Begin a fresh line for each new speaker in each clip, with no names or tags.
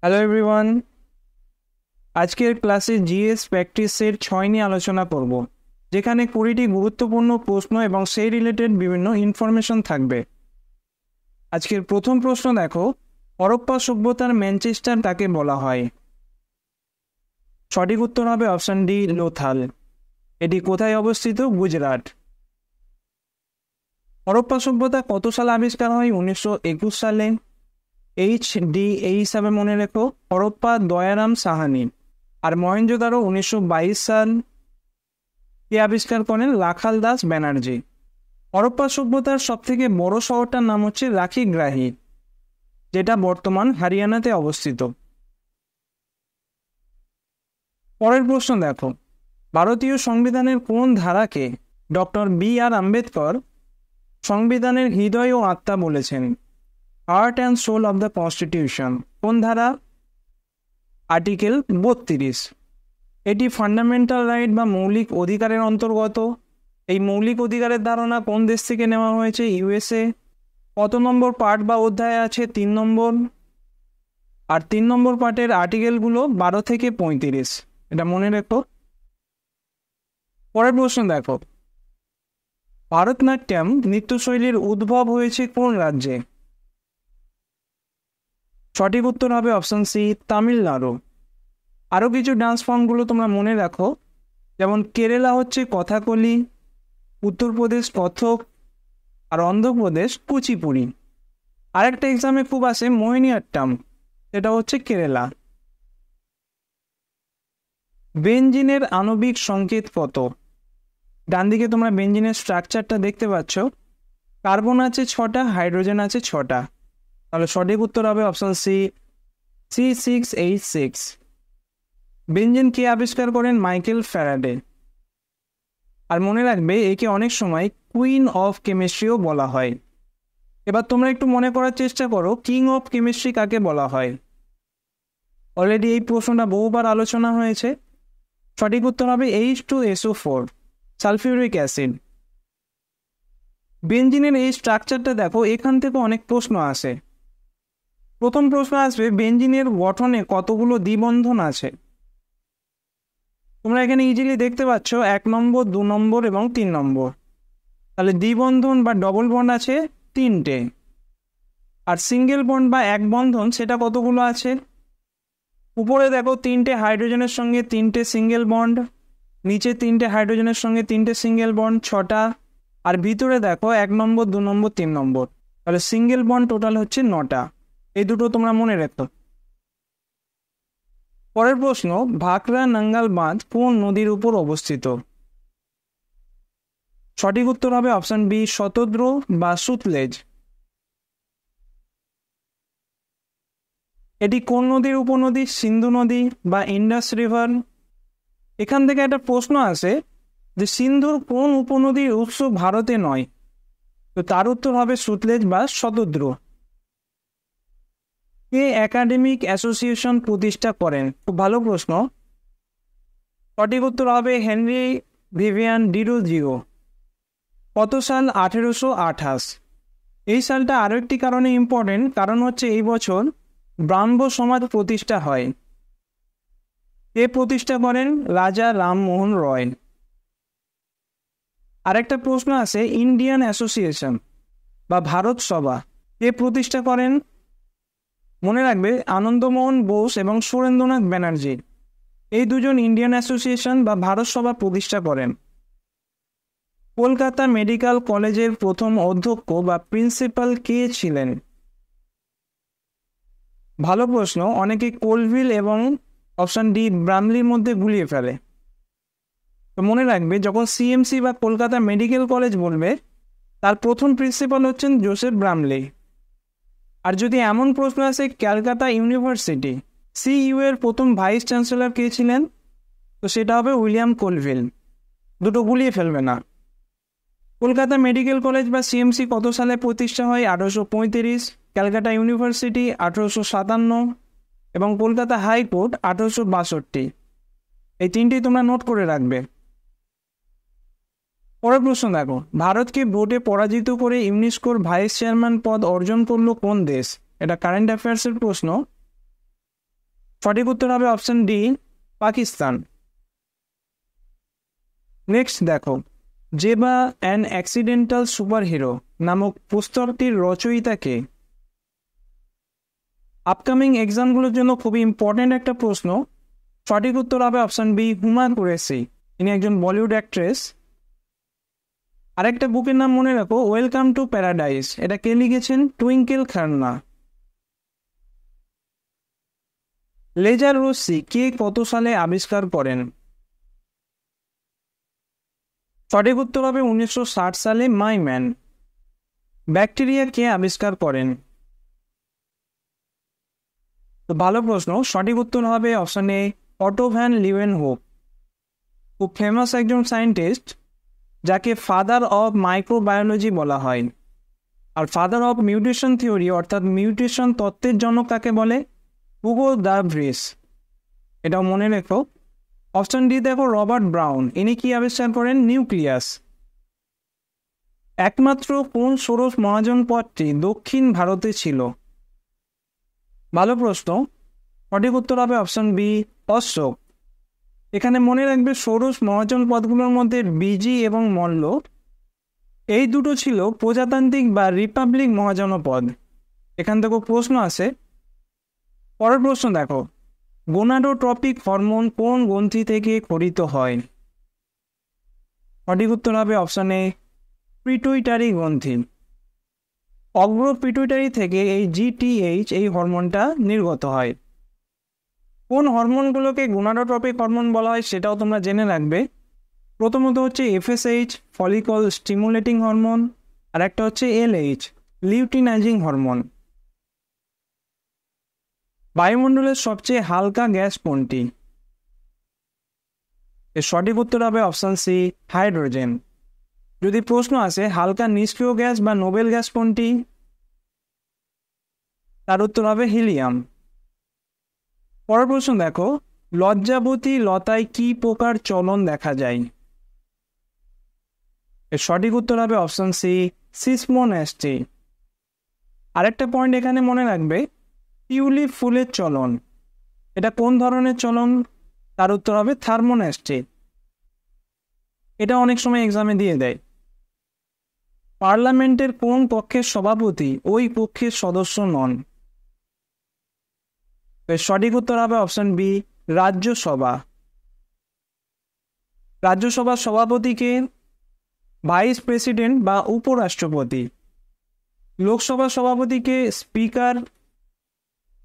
Hello everyone, আজকের ক্লাসে GS প্র্যাকটিসের 6 নিয়ে আলোচনা করব, যেখানে 20টি গুরুত্বপূর্ণ প্রশ্ন এবং সেই রিলেটেড বিভিন্ন ইনফরমেশন থাকবে। আজকের প্রথম প্রশ্ন দেখো, হরপ্পা সভ্যতার ম্যানচেস্টার কাকে বলা হয়? সঠিক উত্তর হবে অপশন ডি, লোথাল। এটি কোথায় অবস্থিত? গুজরাট। হরপ্পা সভ্যতা কত সালে আবিষ্কার হয়? 1921 সালে। HDA হিসাবে মনে রেখো। হরপ্পা দয়ারাম সাহানি। আর মহেঞ্জোদারো 1922 সাল। কে আবিষ্কার করেন? রাখাল দাস ব্যানার্জি। হরপ্পা সভ্যতার সব থেকে বড় শহরটার নাম হচ্ছে রাখিগ্রাহি, যেটা বর্তমান হরিয়ানাতে অবস্থিত। পরের প্রশ্ন দেখো, ভারতীয় সংবিধানের কোন ধারাকে ডক্টর BR আম্বেদকর সংবিধানের হৃদয় ও আত্মা বলেছেন? Heart and soul of the constitution. কোন ধারা? আর্টিকেল 32। এটি ফান্ডামেন্টাল রাইট বা মৌলিক অধিকারের অন্তর্গত। এই মৌলিক অধিকারের ধারণা কোন দেশ থেকে নেওয়া হয়েছে? USA। কত নম্বর পার্ট বা অধ্যায় আছে? 3 নম্বর। আর 3 নম্বর পার্টের আর্টিকেলগুলো 12 থেকে 35, এটা মনে রেখো। পরের প্রশ্ন দেখো, ভারতনাট্যম নৃত্যশৈলীর উদ্ভব হয়েছে কোন রাজ্যে? সঠিক উত্তর হবে অপশন সি, তামিলনাড়ু। আরও কিছু ডান্স ফর্মগুলো তোমরা মনে রাখো, যেমন কেরালা হচ্ছে কথাকলি, উত্তরপ্রদেশ কত্থক, আর অন্ধ্রপ্রদেশ কুচিপুড়ি। আরেকটা এক্সামে খুব আসে মোহিনীঅট্টম, সেটা হচ্ছে কেরালা। বেনজিনের আণবিক সংকেত কত? ডান দিকে তোমরা বেনজিনের স্ট্রাকচারটা দেখতে পাচ্ছ। কার্বন আছে 6টা, হাইড্রোজেন আছে 6টা। তাহলে সঠিক উত্তর হবে অপশন সি, C6H6। বেনজিন কে আবিষ্কার করেন? Michael Faraday. আর মনে রাখবে, একে অনেক সময় কুইন অফ কেমিস্ট্রিও বলা হয়। এবার তোমরা একটু মনে করার চেষ্টা করো, কিং অফ কেমিস্ট্রি কাকে বলা হয়? অলরেডি এই প্রশ্নটা বহুবার আলোচনা হয়েছে। সঠিক উত্তর হবে H2SO4, সালফিউরিক অ্যাসিড। বেনজিনের এই স্ট্রাকচারটা দেখো, এখান থেকে অনেক প্রশ্ন আসে। প্রথম প্রশ্ন আসবে, বেনজিনের গঠনে কতগুলো দ্বিবন্ধন আছে? তোমরা এখানে ইজিলি দেখতে পাচ্ছ 1 নম্বর, 2 নম্বর এবং 3 নম্বর। তাহলে দ্বিবন্ধন বা ডবল বন্ড আছে 3টে। আর সিঙ্গেল বন্ড বা এক বন্ধন সেটা কতগুলো আছে? উপরে দেখো 3টে হাইড্রোজেনের সঙ্গে 3টে সিঙ্গেল বন্ড, নিচে 3টে হাইড্রোজেনের সঙ্গে 3টে সিঙ্গেল বন্ড, 6টা। আর ভিতরে দেখো 1 নম্বর, 2 নম্বর, 3 নম্বর। তাহলে সিঙ্গেল বন্ড টোটাল হচ্ছে 9টা। এই দুটো তোমরা মনে রাখো। পরের প্রশ্ন, ভাকরা নাঙ্গাল বাঁধ কোন নদীর উপর অবস্থিত? সঠিক উত্তর হবে অপশন বি, শতদ্রু বা সুতলেজ। এটি কোন নদীর উপনদী? সিন্ধু নদী বা ইন্ডাস রিভার। এখান থেকে একটা প্রশ্ন আসে যে সিন্ধুর কোন উপনদীর উৎস ভারতে নয়? তো তার উত্তর হবে সুতলেজ বা শতদ্রু। কে একাডেমিক অ্যাসোসিয়েশন প্রতিষ্ঠা করেন? খুব ভালো প্রশ্ন। সঠিক উত্তর হবে হেনরি ভিভিয়ান ডিরোজিও। কত সাল? 1828। এই সালটা আরও একটি কারণে ইম্পর্টেন্ট, কারণ হচ্ছে এই বছর ব্রাহ্ম সমাজ প্রতিষ্ঠা হয়। কে প্রতিষ্ঠা করেন? রাজা রামমোহন রয়। আরেকটা প্রশ্ন আছে, ইন্ডিয়ান অ্যাসোসিয়েশন বা ভারত সভা কে প্রতিষ্ঠা করেন? মনে রাখবে, আনন্দমোহন বোস এবং সুরেন্দ্রনাথ ব্যানার্জি, এই দুজন ইন্ডিয়ান অ্যাসোসিয়েশন বা ভারত সভা প্রতিষ্ঠা করেন। কলকাতা মেডিকেল কলেজের প্রথম অধ্যক্ষ বা প্রিন্সিপাল কে ছিলেন? ভালো প্রশ্ন। অনেকে কোলভিল এবং অপশন ডি ব্রামলির মধ্যে গুলিয়ে ফেলে। তো মনে রাখবে, যখন CMC বা কলকাতা মেডিকেল কলেজ বলবে, তার প্রথম প্রিন্সিপাল হচ্ছেন জোসেফ ব্রামলি। আর যদি এমন প্রশ্ন আসে, ক্যালকাটা ইউনিভার্সিটি CU এর প্রথম ভাইস চ্যান্সেলর কে ছিলেন? তো সেটা হবে উইলিয়াম কোলভিল। দুটো গুলিয়ে ফেলবে না। কলকাতা মেডিকেল কলেজ বা CMC কত সালে প্রতিষ্ঠা হয়? 1835। ক্যালকাটা ইউনিভার্সিটি 1857 এবং কলকাতা হাইকোর্ট 1862। এই তিনটেই তোমরা নোট করে রাখবে। পরের প্রশ্ন দেখো, ভারতকে ভোটে পরাজিত করে ইউনেস্কোর ভাইস চেয়ারম্যান পদ অর্জন করলো কোন দেশ? এটা কারেন্ট অ্যাফেয়ার্সের প্রশ্ন। সঠিক উত্তর হবে অপশন ডি, পাকিস্তান। নেক্সট দেখো, জেবা অ্যান অ্যাক্সিডেন্টাল সুপারহিরো নামক পুস্তকটির রচয়িতা কে? আপকামিং এক্সামগুলোর জন্য খুবই ইম্পর্টেন্ট একটা প্রশ্ন। সঠিক উত্তর হবে অপশন বি, হুমা কুরেশি। ইনি একজন বলিউড অ্যাক্ট্রেস। আরেকটা বুকের নাম মনে রাখো, ওয়েলকাম টু প্যারাডাইস। এটা কে লিখেছেন? টুইঙ্কেল খান্না। লেজার রশ্মি কে কত সালে আবিষ্কার করেন? সঠিক উত্তর হবে 1960 সালে, মাইম্যান। ব্যাকটেরিয়া কে আবিষ্কার করেন? তো ভালো প্রশ্ন, সঠিক উত্তর হবে option A, auto van Leeuwenhoek. খুব ফেমাস একজন সায়েন্টিস্ট, যাকে ফাদার অফ মাইক্রোবায়োলজি বলা হয়। আর ফাদার অফ মিউটেশন থিওরি অর্থাৎ মিউটেশন তত্ত্বের জনক কাকে বলে? Hugo the Vries. এটাও মনে রেখো। অপশন ডি দেখো, রবার্ট ব্রাউন। ইনি কি আবিষ্কার করেন? নিউক্লিয়াস। একমাত্র কোন ষোড়শ মহাজন পদটি দক্ষিণ ভারতে ছিল? ভালো প্রশ্ন, সঠিক উত্তর হবে অপশন বি, অশোক। এখানে মনে রাখবে ষোড়শ মহাজন পদগুলোর মধ্যে বিজি এবং মল্ল, এই দুটো ছিল প্রজাতান্ত্রিক বা রিপাবলিক মহাজনপদ। এখান থেকে প্রশ্ন আসে। পরের প্রশ্ন দেখো, গোনাডোট্রপিক হরমোন কোন গ্রন্থি থেকে খরিত হয়? সঠিক উত্তর হবে অপশন এ, পিটুইটারি গ্রন্থি। অগ্র পিটুইটারি থেকে এই জিটিএইচ এই হরমোনটা নির্গত হয়। কোন হরমোনগুলোকে গোনাডোট্রপিক হরমোন বলা হয় সেটাও তোমরা জেনে রাখবে। প্রথমত হচ্ছে এফএসএইচ, ফলিকল স্টিমুলেটিং হরমোন, আর একটা হচ্ছে এলএইচ, লিউটিনাইজিং হরমোন। বায়ুমণ্ডলের সবচেয়ে হালকা গ্যাস কোনটি? এর সঠিক উত্তর হবে অপশন সি, হাইড্রোজেন। যদি প্রশ্ন আসে হালকা নিষ্ক্রিয় গ্যাস বা নোবেল গ্যাস কোনটি, তার উত্তর হবে হিলিয়াম। পরের প্রশ্ন দেখো, লজ্জাবতী লতায় কি প্রকার চলন দেখা যায়? এর সঠিক উত্তর হবে অপশন সি, সিসমোনাস্টি। আরেকটা পয়েন্ট এখানে মনে রাখবে, টিউলিপ ফুলের চলন, এটা কোন ধরনের চলন? তার উত্তর হবে থার্মোনাস্টি। এটা অনেক সময় এক্সামে দিয়ে দেয়। পার্লামেন্টের কোন পক্ষের সভাপতি ওই পক্ষের সদস্য নন? সঠিক উত্তর হবে অপশন বি, রাজ্যসভা। রাজ্যসভার সভাপতিকে ভাইস প্রেসিডেন্ট বা উপরাষ্ট্রপতি। লোকসভার সভাপতিকে স্পিকার।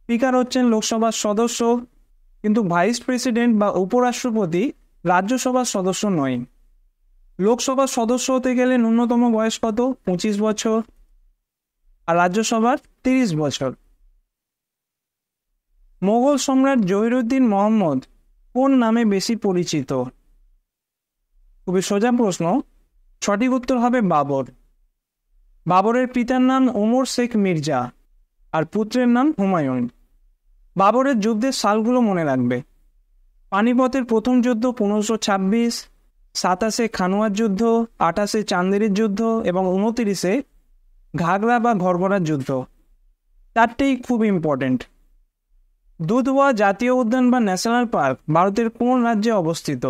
স্পিকার হচ্ছেন লোকসভার সদস্য, কিন্তু ভাইস প্রেসিডেন্ট বা উপরাষ্ট্রপতি রাজ্যসভার সদস্য নয়। লোকসভার সদস্য হতে গেলে ন্যূনতম বয়স কত? 25 বছর। আর রাজ্যসভার 30 বছর। মোগল সম্রাট জহিরুদ্দিন মোহাম্মদ কোন নামে বেশি পরিচিত? খুবই সোজা প্রশ্ন, সঠিক উত্তর হবে বাবর। বাবরের পিতার নাম ওমর শেখ মির্জা আর পুত্রের নাম হুমায়ুন। বাবরের যুদ্ধের সালগুলো মনে রাখবে। পানিপথের প্রথম যুদ্ধ 1526, 27-এ খানুয়ার যুদ্ধ, 28-এ চান্দেরির যুদ্ধ এবং 29-এ ঘাগরা বা ঘরগড়ার যুদ্ধ। চারটেই খুব ইম্পর্টেন্ট। দুধওয়া জাতীয় উদ্যান বা ন্যাশনাল পার্ক ভারতের কোন রাজ্যে অবস্থিত?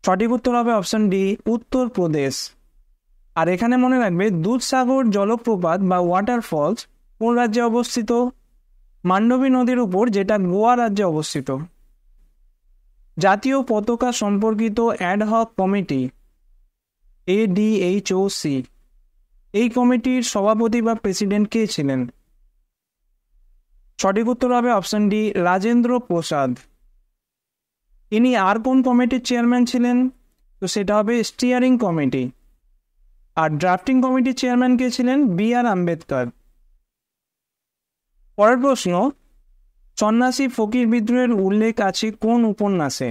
সঠিক উত্তর হবে অপশন ডি, উত্তরপ্রদেশ। আর এখানে মনে রাখবে দুধসাগর জলপ্রপাত বা ওয়াটারফলস কোন রাজ্যে অবস্থিত? মান্ডবী নদীর উপর, যেটা গোয়া রাজ্যে অবস্থিত। জাতীয় পতাকা সম্পর্কিত অ্যাডহক কমিটি ADHOC, এই কমিটির সভাপতি বা প্রেসিডেন্ট কে ছিলেন? সঠিক উত্তর হবে অপশন ডি, রাজেন্দ্র প্রসাদ। ইনি আর কোন কমিটির চেয়ারম্যান ছিলেন? তো সেটা হবে স্টিয়ারিং কমিটি। আর ড্রাফটিং কমিটির চেয়ারম্যান কে ছিলেন? BR আম্বেদকর। পরের প্রশ্ন, সন্ন্যাসী ফকির বিদ্রোহের উল্লেখ আছে কোন উপন্যাসে?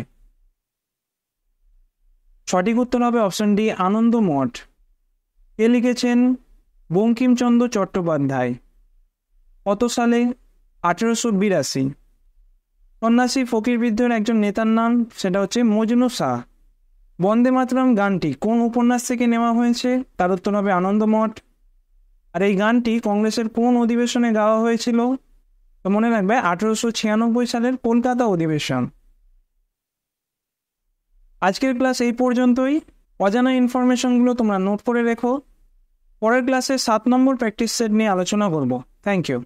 সঠিক উত্তর হবে অপশন ডি, আনন্দমঠ। কে লিখেছেন? বঙ্কিমচন্দ্র চট্টোপাধ্যায়। কত সালে? 1882। সন্ন্যাসী ফকির বিদ্রোহের একজন নেতার নাম, সেটা হচ্ছে মজনু শাহ। বন্দে মাতরম গানটি কোন উপন্যাস থেকে নেওয়া হয়েছে? তার উত্তর হবে আনন্দমঠ। আর এই গানটি কংগ্রেসের কোন অধিবেশনে গাওয়া হয়েছিল? তো মনে রাখবে 1896 সালের কলকাতা অধিবেশন। আজকের ক্লাস এই পর্যন্তই। অজানা ইনফরমেশনগুলো তোমরা নোট করে রেখো। পরের ক্লাসে 7 নম্বর প্র্যাকটিস সেট নিয়ে আলোচনা করব। Thank you.